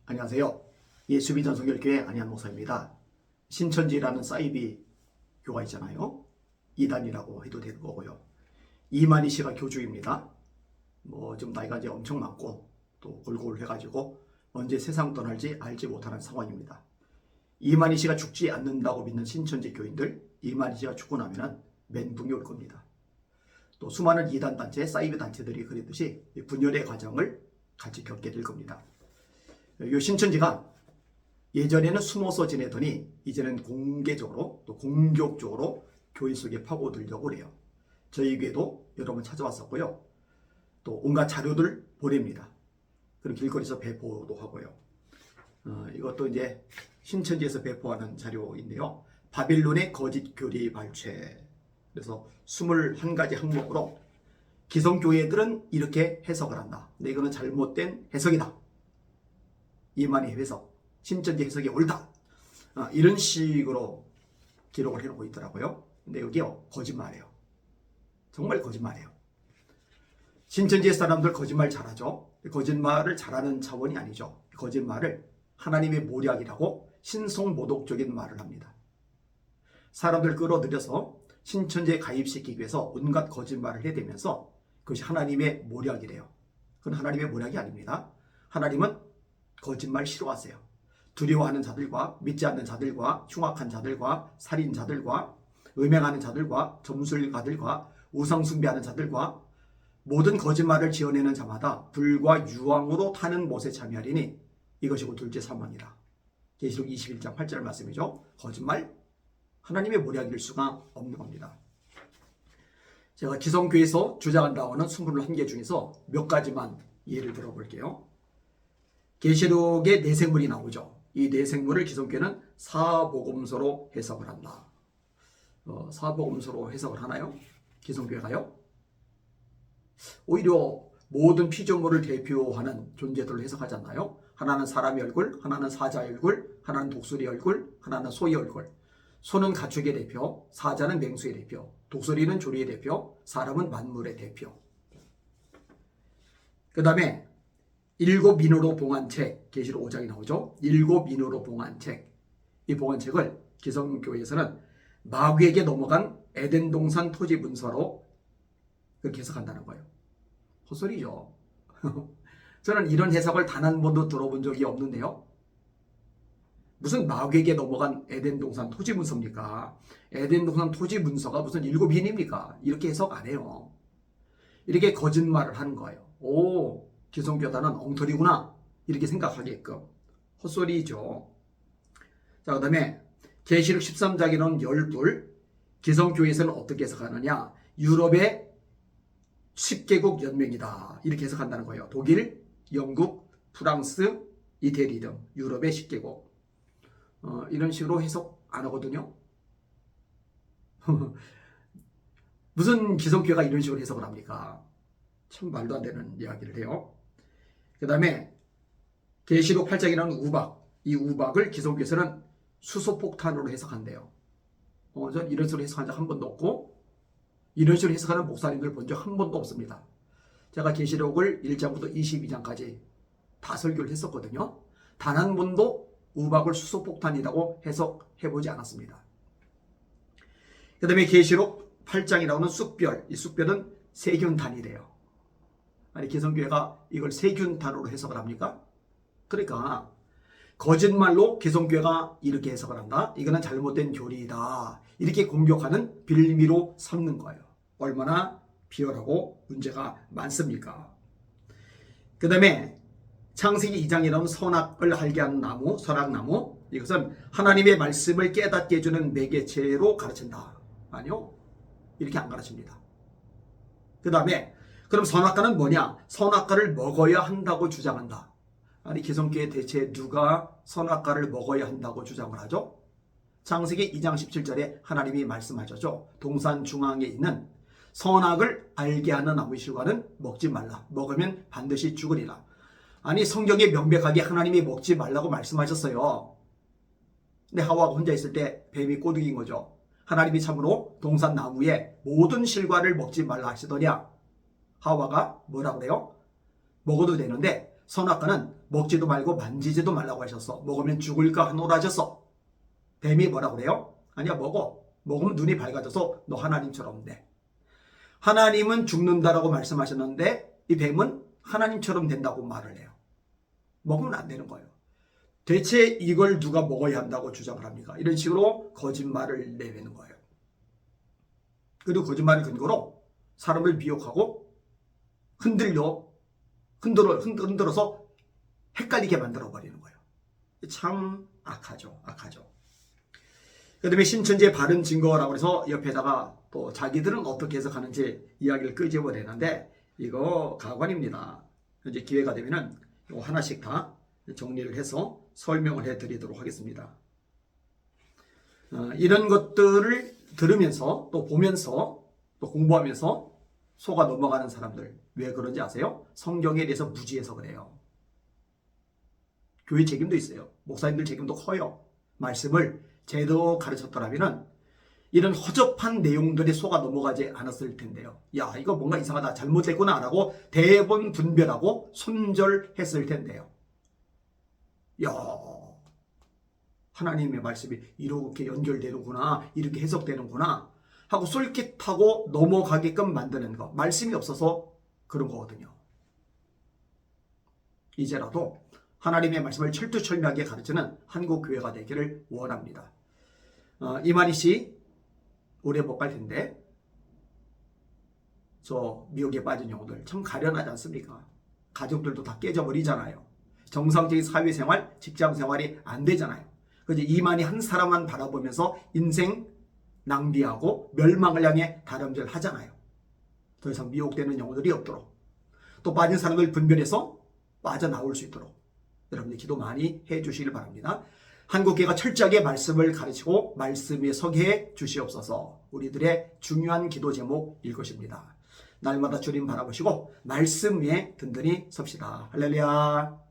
안녕하세요. 예수비전 성결교회 안희한 목사입니다. 신천지라는 사이비 교가 있잖아요. 이단이라고 해도 되는 거고요. 이만희 씨가 교주입니다. 좀 나이가 이제 엄청 많고 또 골골 해가지고 언제 세상 떠날지 알지 못하는 상황입니다. 이만희 씨가 죽지 않는다고 믿는 신천지 교인들, 이만희 씨가 죽고 나면은 멘붕이 올 겁니다. 또 수많은 이단 단체, 사이비 단체들이 그랬듯이 분열의 과정을 같이 겪게 될 겁니다. 이 신천지가 예전에는 숨어서 지내더니 이제는 공개적으로 또 공격적으로 교회 속에 파고들려고 그래요. 저희 교회도 여러 번 찾아왔었고요. 또 온갖 자료들 보냅니다. 그리고 길거리에서 배포도 하고요. 이것도 이제 신천지에서 배포하는 자료인데요. 바빌론의 거짓 교리 발췌. 그래서 21가지 항목으로 기성교회들은 이렇게 해석을 한다. 근데 이거는 잘못된 해석이다. 이만희 해석, 신천지 해석이 옳다. 이런 식으로 기록을 해놓고 있더라고요. 근데 여기요, 거짓말이에요. 정말 거짓말이에요. 신천지의 사람들 거짓말 잘하죠. 거짓말을 잘하는 차원이 아니죠. 거짓말을 하나님의 모략이라고 신성모독적인 말을 합니다. 사람들 끌어들여서 신천지에 가입시키기 위해서 온갖 거짓말을 해대면서 그것이 하나님의 모략이래요. 그건 하나님의 모략이 아닙니다. 하나님은 거짓말 싫어하세요. 두려워하는 자들과 믿지 않는 자들과 흉악한 자들과 살인자들과 음행하는 자들과 점술가들과 우상숭배하는 자들과 모든 거짓말을 지어내는 자마다 불과 유황으로 타는 못에 참여하리니 이것이 곧 둘째 사망이라. 계시록 21장 8절 말씀이죠. 거짓말, 하나님의 모략일 수가 없는 겁니다. 제가 기성교에서 주장한다고 하는 21개 중에서 몇 가지만 예를 들어볼게요. 계시록에 내생물이 나오죠. 이 내생물을 기성교회는 사복음서로 해석을 한다. 사복음서로 해석을 하나요? 기성교회가요? 오히려 모든 피조물을 대표하는 존재들로 해석하지 않나요? 하나는 사람의 얼굴, 하나는 사자의 얼굴, 하나는 독수리의 얼굴, 하나는 소의 얼굴. 소는 가축의 대표, 사자는 맹수의 대표, 독수리는 조리의 대표, 사람은 만물의 대표. 그 다음에 일곱 민으로 봉한 책, 계시록 5장이 나오죠. 일곱 민으로 봉한 책. 이 봉한 책을 기성교회에서는 마귀에게 넘어간 에덴 동산 토지 문서로 그렇게 해석한다는 거예요. 헛소리죠. 저는 이런 해석을 단 한 번도 들어본 적이 없는데요. 무슨 마귀에게 넘어간 에덴 동산 토지 문서입니까? 에덴 동산 토지 문서가 무슨 일곱 민입니까? 이렇게 해석 안 해요. 이렇게 거짓말을 하는 거예요. 오, 기성교단은 엉터리구나 이렇게 생각하게끔. 헛소리죠. 자, 그 다음에 계시록 13장에 나온 열둘, 기성교회에서는 어떻게 해석하느냐? 유럽의 10개국 연맹이다 이렇게 해석한다는 거예요. 독일, 영국, 프랑스, 이태리 등 유럽의 10개국. 이런 식으로 해석 안 하거든요. 무슨 기성교회가 이런 식으로 해석을 합니까? 참 말도 안 되는 이야기를 해요. 그 다음에 계시록 8장에 나오는 우박, 이 우박을 기성교회에서는 수소폭탄으로 해석한대요. 전 이런 식으로 해석한 적 한 번도 없고 이런 식으로 해석하는 목사님들 본 적 한 번도 없습니다. 제가 계시록을 1장부터 22장까지 다 설교를 했었거든요. 단 한 번도 우박을 수소폭탄이라고 해석해보지 않았습니다. 그 다음에 계시록 8장에 나오는 쑥별, 이 쑥별은 세균탄이래요. 아니 기성교회가 이걸 세균탄으로 해석을 합니까? 그러니까 거짓말로 기성교회가 이렇게 해석을 한다. 이거는 잘못된 교리이다. 이렇게 공격하는 빌미로 삼는 거예요. 얼마나 비열하고 문제가 많습니까? 그 다음에 창세기 2장에 나온 선악을 알게 하는 나무, 선악나무. 이것은 하나님의 말씀을 깨닫게 해주는 매개체로 가르친다. 아니요. 이렇게 안 가르칩니다. 그 다음에 그럼 선악과는 뭐냐? 선악과를 먹어야 한다고 주장한다. 아니 기성교회 대체 누가 선악과를 먹어야 한다고 주장을 하죠? 창세기 2장 17절에 하나님이 말씀하셨죠. 동산 중앙에 있는 선악을 알게 하는 나무의 실과는 먹지 말라. 먹으면 반드시 죽으리라. 아니 성경에 명백하게 하나님이 먹지 말라고 말씀하셨어요. 근데 하와가 혼자 있을 때 뱀이 꼬드긴 거죠. 하나님이 참으로 동산 나무의 모든 실과를 먹지 말라 하시더냐. 하와가 뭐라고 그래요? 먹어도 되는데 선악과는 먹지도 말고 만지지도 말라고 하셨어. 먹으면 죽을까 하노라 하셨어. 뱀이 뭐라고 그래요? 아니야, 먹어. 먹으면 눈이 밝아져서 너 하나님처럼 돼. 하나님은 죽는다라고 말씀하셨는데 이 뱀은 하나님처럼 된다고 말을 해요. 먹으면 안 되는 거예요. 대체 이걸 누가 먹어야 한다고 주장을 합니까? 이런 식으로 거짓말을 내뱉는 거예요. 그리고 거짓말을 근거로 사람을 미혹하고 흔들어서 헷갈리게 만들어버리는 거예요. 참 악하죠. 그 다음에 신천지의 바른 증거라고 해서 옆에다가 또 자기들은 어떻게 해석하는지 이야기를 끄집어내는데 이거 가관입니다. 이제 기회가 되면은 이거 하나씩 다 정리를 해서 설명을 해드리도록 하겠습니다. 이런 것들을 들으면서 또 보면서 또 공부하면서 속아 넘어가는 사람들 왜 그런지 아세요? 성경에 대해서 무지해서 그래요. 교회 책임도 있어요. 목사님들 책임도 커요. 말씀을 제대로 가르쳤더라면 이런 허접한 내용들이 속아 넘어가지 않았을 텐데요. 야, 이거 뭔가 이상하다, 잘못됐구나 라고 대본 분별하고 손절했을 텐데요. 야, 하나님의 말씀이 이렇게 연결되는구나, 이렇게 해석되는구나 하고 솔깃하고 넘어가게끔 만드는 거, 말씀이 없어서 그런 거거든요. 이제라도 하나님의 말씀을 철두철미하게 가르치는 한국교회가 되기를 원합니다. 이만희 씨 올해 못 갈 텐데 저 미혹에 빠진 영혼들 참 가련하지 않습니까? 가족들도 다 깨져버리잖아요. 정상적인 사회생활, 직장생활이 안 되잖아요. 그래서 이만희 한 사람만 바라보면서 인생 낭비하고 멸망을 향해 다름질 하잖아요. 더 이상 미혹되는 영혼들이 없도록, 또 빠진 사람을 분별해서 빠져나올 수 있도록 여러분들 기도 많이 해주시길 바랍니다. 한국교회가 철저하게 말씀을 가르치고 말씀에 서게 해 주시옵소서. 우리들의 중요한 기도 제목일 것입니다. 날마다 주님 바라보시고 말씀 위에 든든히 섭시다. 할렐루야.